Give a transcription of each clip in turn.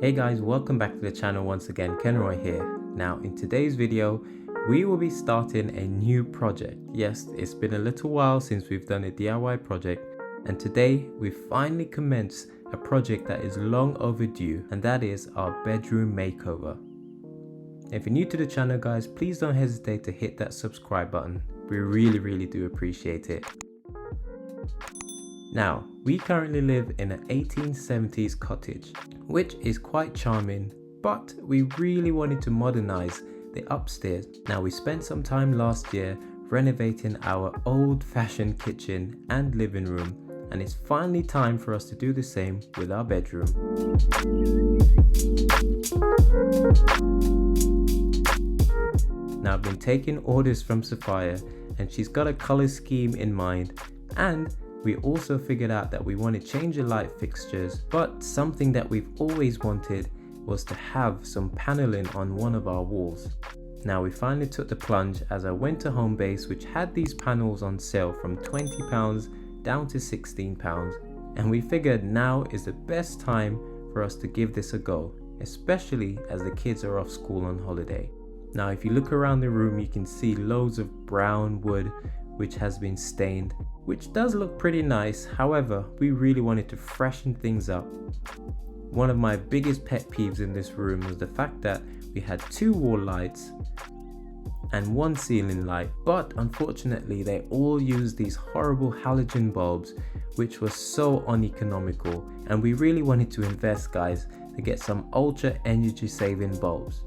Hey guys, welcome back to the channel once again. Kenroy here. Now in today's video we will be starting a new project. Yes, it's been a little while since we've done a DIY project, and today we finally commenced a project that is long overdue, and that is our bedroom makeover. If you're new to the channel guys, please don't hesitate to hit that subscribe button. We really do appreciate it. Now, we currently live in an 1870s cottage, which is quite charming, but we really wanted to modernize the upstairs. Now, we spent some time last year renovating our old-fashioned kitchen and living room, and it's finally time for us to do the same with our bedroom. Now, I've been taking orders from Sapphire, and she's got a color scheme in mind, and we also figured out that we want to change the light fixtures, but something that we've always wanted was to have some paneling on one of our walls. Now we finally took the plunge as I went to Homebase, which had these panels on sale from £20 down to £16, and we figured now is the best time for us to give this a go, especially as the kids are off school on holiday. Now if you look around the room, you can see loads of brown wood which has been stained, which does look pretty nice. However, we really wanted to freshen things up. One of my biggest pet peeves in this room was the fact that we had two wall lights and one ceiling light, but unfortunately they all used these horrible halogen bulbs, which was so uneconomical, and we really wanted to invest guys to get some ultra energy saving bulbs.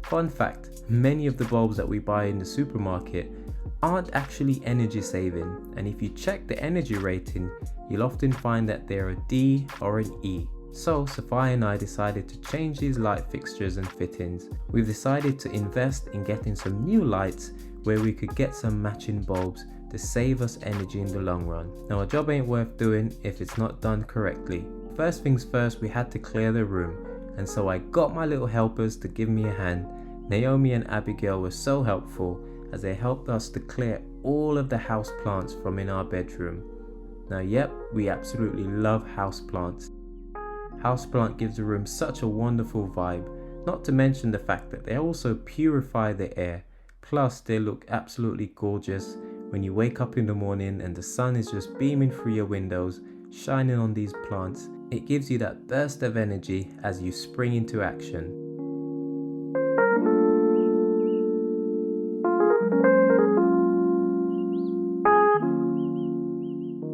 Fun fact, many of the bulbs that we buy in the supermarket aren't actually energy saving, and if you check the energy rating, you'll often find that they're a D or an E. So Sapphire and I decided to change these light fixtures and fittings. We've decided to invest in getting some new lights where we could get some matching bulbs to save us energy in the long run. Now a job ain't worth doing if it's not done correctly. First things first, we had to clear the room, and so I got my little helpers to give me a hand. Naomi and Abigail were so helpful as they helped us to clear all of the house plants from in our bedroom. Now yep, we absolutely love houseplants. Houseplant gives the room such a wonderful vibe, not to mention the fact that they also purify the air, plus they look absolutely gorgeous when you wake up in the morning and the sun is just beaming through your windows, shining on these plants. It gives you that burst of energy as you spring into action.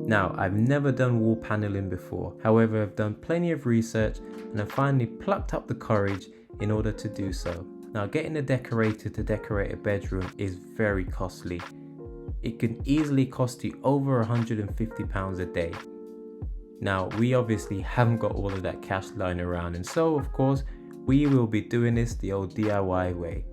Now, I've never done wall paneling before, however I've done plenty of research and I finally plucked up the courage in order to do so. Now, getting a decorator to decorate a bedroom is very costly. It can easily cost you over £150 a day. Now, we obviously haven't got all of that cash lying around, and so of course we will be doing this the old DIY way.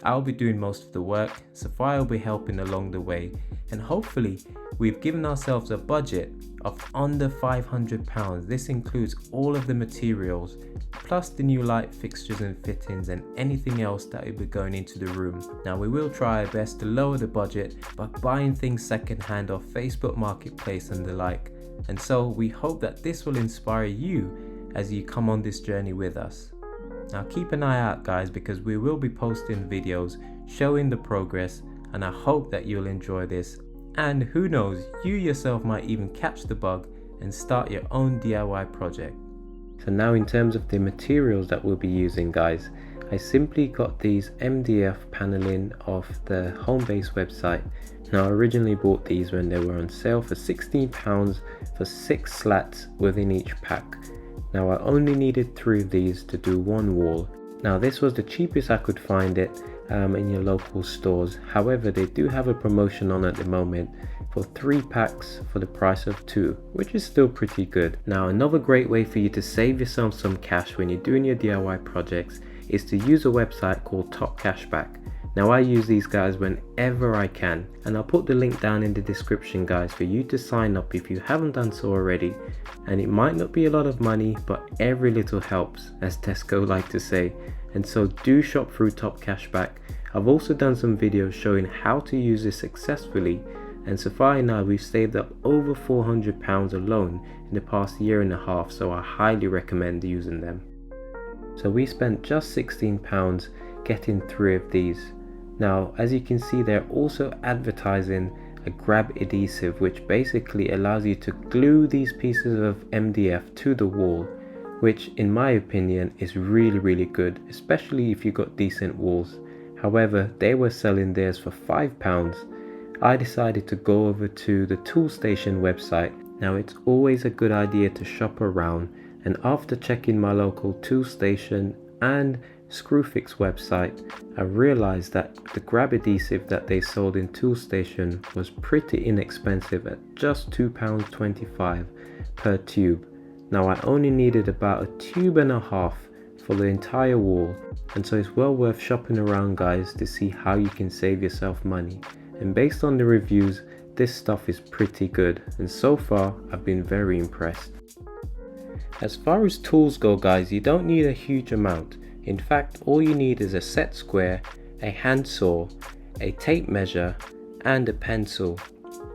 I'll be doing most of the work, Sapphire will be helping along the way, and hopefully we've given ourselves a budget of under £500. This includes all of the materials, plus the new light fixtures and fittings and anything else that will be going into the room. Now we will try our best to lower the budget by buying things secondhand off Facebook Marketplace and the like, and so we hope that this will inspire you as you come on this journey with us. Now keep an eye out guys, because we will be posting videos showing the progress, and I hope that you'll enjoy this, and who knows, you yourself might even catch the bug and start your own DIY project. So now in terms of the materials that we'll be using guys, I simply got these MDF paneling off the Homebase website. Now I originally bought these when they were on sale for £16 for 6 slats within each pack. Now I only needed 3 of these to do one wall. Now this was the cheapest I could find it in your local stores. However, they do have a promotion on at the moment for 3 packs for the price of 2, which is still pretty good. Now another great way for you to save yourself some cash when you're doing your DIY projects is to use a website called Top Cashback. Now I use these guys whenever I can, and I'll put the link down in the description guys for you to sign up if you haven't done so already. And it might not be a lot of money, but every little helps, as Tesco like to say, and so do shop through Top Cashback. I've also done some videos showing how to use this successfully, and Sapphire and I, we've saved up over £400 alone in the past year and a half, so I highly recommend using them. So we spent just £16 getting 3 of these. Now, as you can see, they're also advertising a grab adhesive, which basically allows you to glue these pieces of MDF to the wall, which in my opinion is really good, especially if you got decent walls. However, they were selling theirs for £5. I decided to go over to the Toolstation website. Now, it's always a good idea to shop around, and after checking my local Toolstation and Screwfix website, I realized that the grab adhesive that they sold in Toolstation was pretty inexpensive at just £2.25 per tube. Now, I only needed about a tube and a half for the entire wall, and so it's well worth shopping around, guys, to see how you can save yourself money. And based on the reviews, this stuff is pretty good, and so far I've been very impressed. As far as tools go, guys, you don't need a huge amount. In fact, all you need is a set square, a handsaw, a tape measure, and a pencil.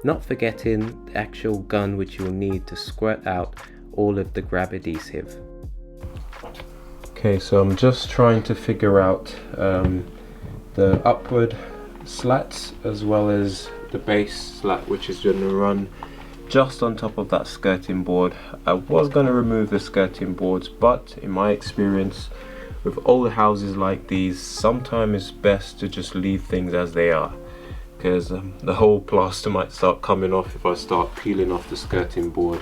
Not forgetting the actual gun, which you'll need to squirt out all of the grab adhesive. Okay, so I'm just trying to figure out the upward slats as well as the base slat, which is going to run just on top of that skirting board. I was going to remove the skirting boards, but in my experience with older houses like these, sometimes it's best to just leave things as they are, because the whole plaster might start coming off if I start peeling off the skirting board.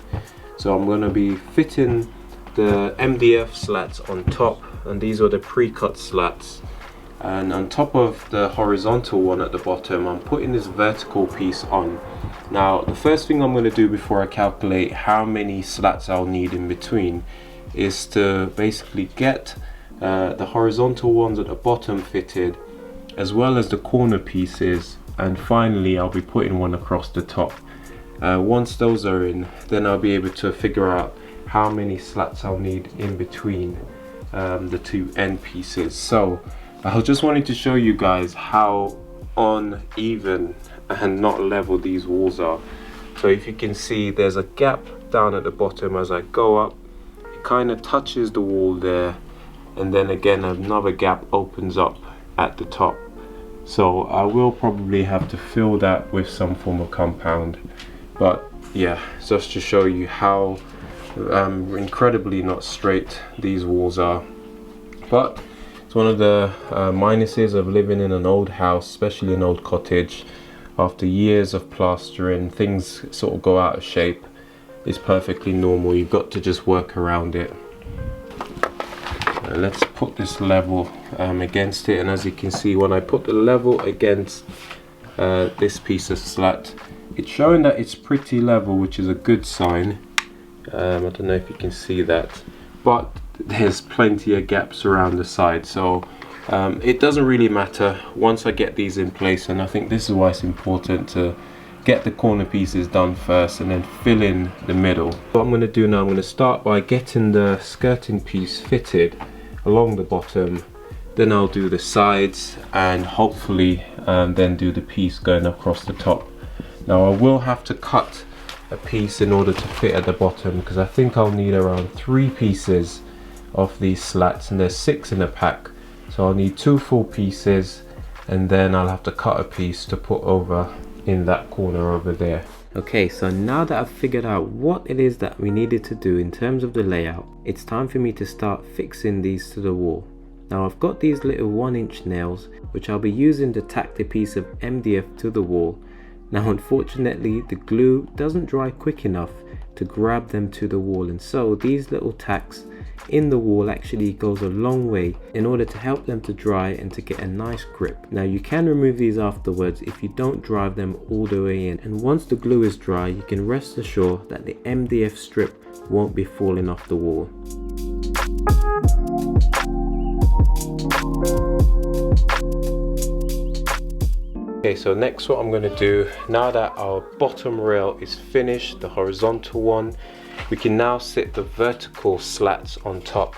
So I'm going to be fitting the MDF slats on top, and these are the pre-cut slats, and on top of the horizontal one at the bottom I'm putting this vertical piece on. Now, the first thing I'm going to do before I calculate how many slats I'll need in between is to basically get the horizontal ones at the bottom fitted, as well as the corner pieces, and finally I'll be putting one across the top. Once those are in, then I'll be able to figure out how many slats I'll need in between the two end pieces. So I just wanted to show you guys how uneven and not level these walls are. So if you can see, there's a gap down at the bottom. As I go up, it kind of touches the wall there, and then again another gap opens up at the top. So I will probably have to fill that with some form of compound, but yeah, just to show you how incredibly not straight these walls are. But it's one of the minuses of living in an old house, especially an old cottage. After years of plastering, things sort of go out of shape. It's perfectly normal. You've got to just work around it. Let's put this level against it, and as you can see, when I put the level against this piece of slat, it's showing that it's pretty level, which is a good sign. I don't know if you can see that, but there's plenty of gaps around the side, so it doesn't really matter once I get these in place. And I think this is why it's important to get the corner pieces done first and then fill in the middle. What I'm going to do now, I'm going to start by getting the skirting piece fitted along the bottom, then I'll do the sides, and hopefully then do the piece going across the top. Now, I will have to cut a piece in order to fit at the bottom, because I think I'll need around 3 pieces of these slats, and there's 6 in a pack, so I'll need 2 full pieces, and then I'll have to cut a piece to put over in that corner over there. Okay, so now that I've figured out what it is that we needed to do in terms of the layout, it's time for me to start fixing these to the wall. Now, I've got these little 1-inch nails, which I'll be using to tack the piece of MDF to the wall. Now, unfortunately, the glue doesn't dry quick enough to grab them to the wall, and so these little tacks in the wall actually goes a long way in order to help them to dry and to get a nice grip. Now, you can remove these afterwards if you don't drive them all the way in, and once the glue is dry, you can rest assured that the MDF strip won't be falling off the wall. Okay, so next what I'm going to do, now that our bottom rail is finished, the horizontal one, we can now sit the vertical slats on top.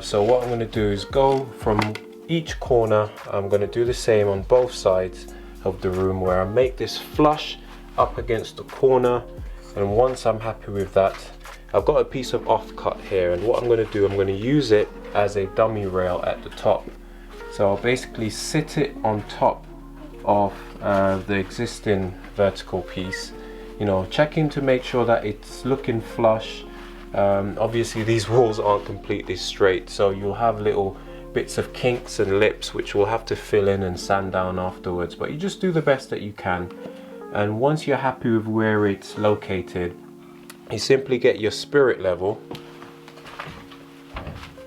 So what I'm going to do is go from each corner. I'm going to do the same on both sides of the room, where I make this flush up against the corner, and once I'm happy with that, I've got a piece of offcut here, and what I'm going to do, I'm going to use it as a dummy rail at the top. So I'll basically sit it on top of the existing vertical piece, you know, checking to make sure that it's looking flush. Obviously these walls aren't completely straight, so you'll have little bits of kinks and lips which we'll have to fill in and sand down afterwards, but you just do the best that you can. And once you're happy with where it's located, you simply get your spirit level.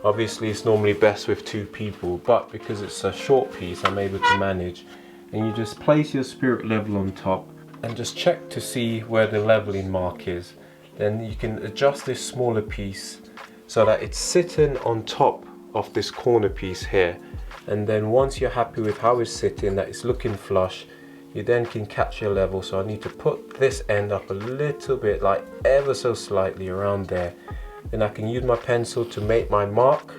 Obviously it's normally best with 2 people, but because it's a short piece I'm able to manage. And you just place your spirit level on top and just check to see where the leveling mark is. Then you can adjust this smaller piece so that it's sitting on top of this corner piece here. And then once you're happy with how it's sitting, that it's looking flush, you then can catch your level. So I need to put this end up a little bit, like ever so slightly around there. Then I can use my pencil to make my mark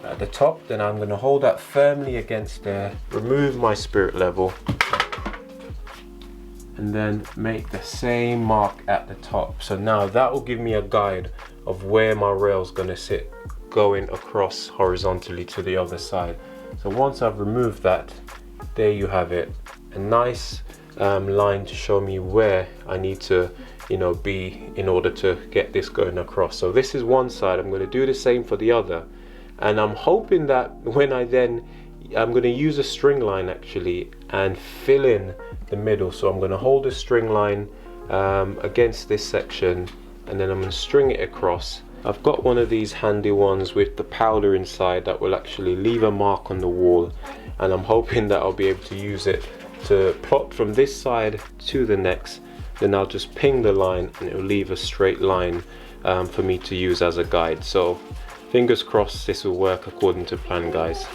at the top. Then I'm going to hold that firmly against there, remove my spirit level, and then make the same mark at the top. So now that will give me a guide of where my rail is going to sit going across horizontally to the other side. So once I've removed that, there you have it, a nice line to show me where I need to, you know, be in order to get this going across. So this is one side. I'm going to do the same for the other, and I'm hoping that when I'm going to use a string line actually and fill in the middle. So I'm going to hold a string line against this section, and then I'm going to string it across. I've got one of these handy ones with the powder inside that will actually leave a mark on the wall, and I'm hoping that I'll be able to use it to plot from this side to the next. Then I'll just ping the line and it will leave a straight line for me to use as a guide. So fingers crossed this will work according to plan, guys.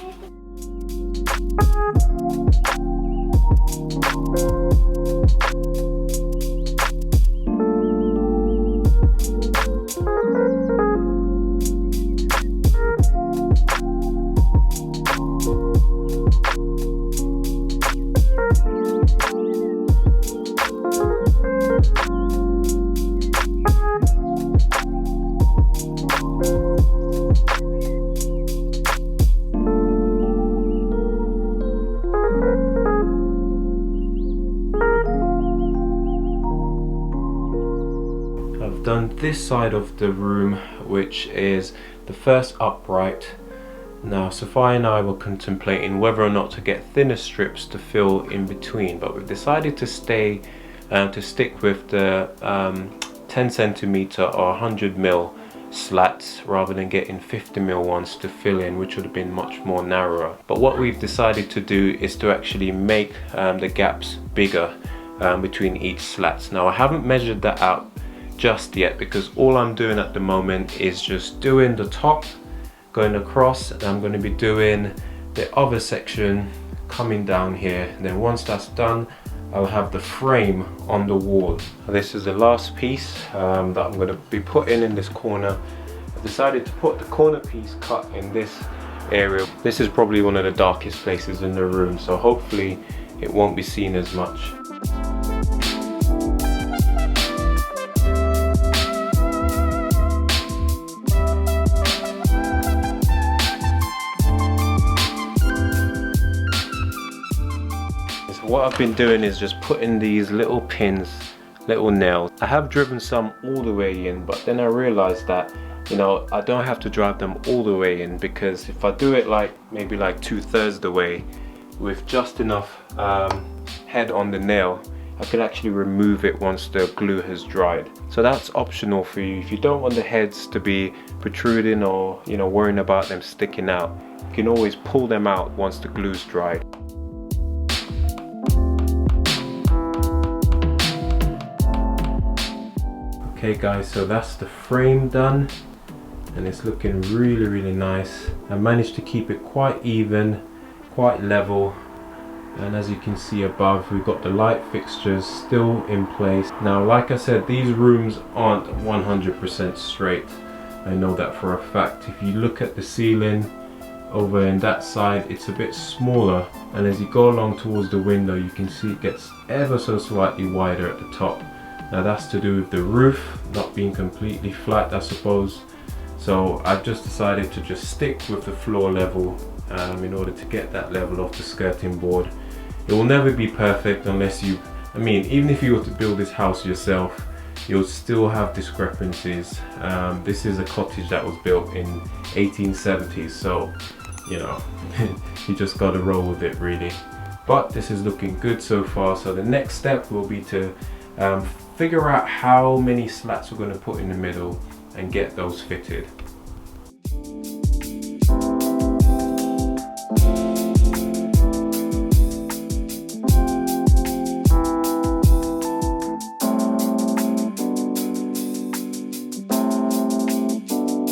Done this side of the room, which is the first upright. Now Sapphire and I were contemplating whether or not to get thinner strips to fill in between, but we've decided to stick with the 10 centimeter or 100mm slats rather than getting 50mm ones to fill in, which would have been much more narrower. But what we've decided to do is to actually make the gaps bigger between each slats. Now I haven't measured that out just yet, because all I'm doing at the moment is just doing the top going across, and I'm going to be doing the other section coming down here. And then once that's done, I'll have the frame on the wall. This is the last piece that I'm going to be putting in this corner. I've decided to put the corner piece cut in this area. This is probably one of the darkest places in the room, so hopefully it won't be seen as much. What I've been doing is just putting these little pins, little nails. I have driven some all the way in, but then I realized that, you know, I don't have to drive them all the way in, because if I do it like maybe like 2/3 the way with just enough head on the nail, I could actually remove it once the glue has dried. So that's optional for you. If you don't want the heads to be protruding or, you know, worrying about them sticking out, you can always pull them out once the glue's dried. Okay guys, so that's the frame done, and it's looking really nice. I managed to keep it quite even, quite level, and as you can see above, we've got the light fixtures still in place. Now like I said, these rooms aren't 100% straight. I know that for a fact. If you look at the ceiling over in that side, it's a bit smaller, and as you go along towards the window, you can see it gets ever so slightly wider at the top. Now that's to do with the roof not being completely flat, I suppose. So I've just decided to just stick with the floor level in order to get that level off the skirting board. It will never be perfect unless you, I mean, even if you were to build this house yourself, you'll still have discrepancies. This is a cottage that was built in 1870s, so you know, you just got to roll with it really. But this is looking good so far. So the next step will be to figure out how many slats we're going to put in the middle and get those fitted.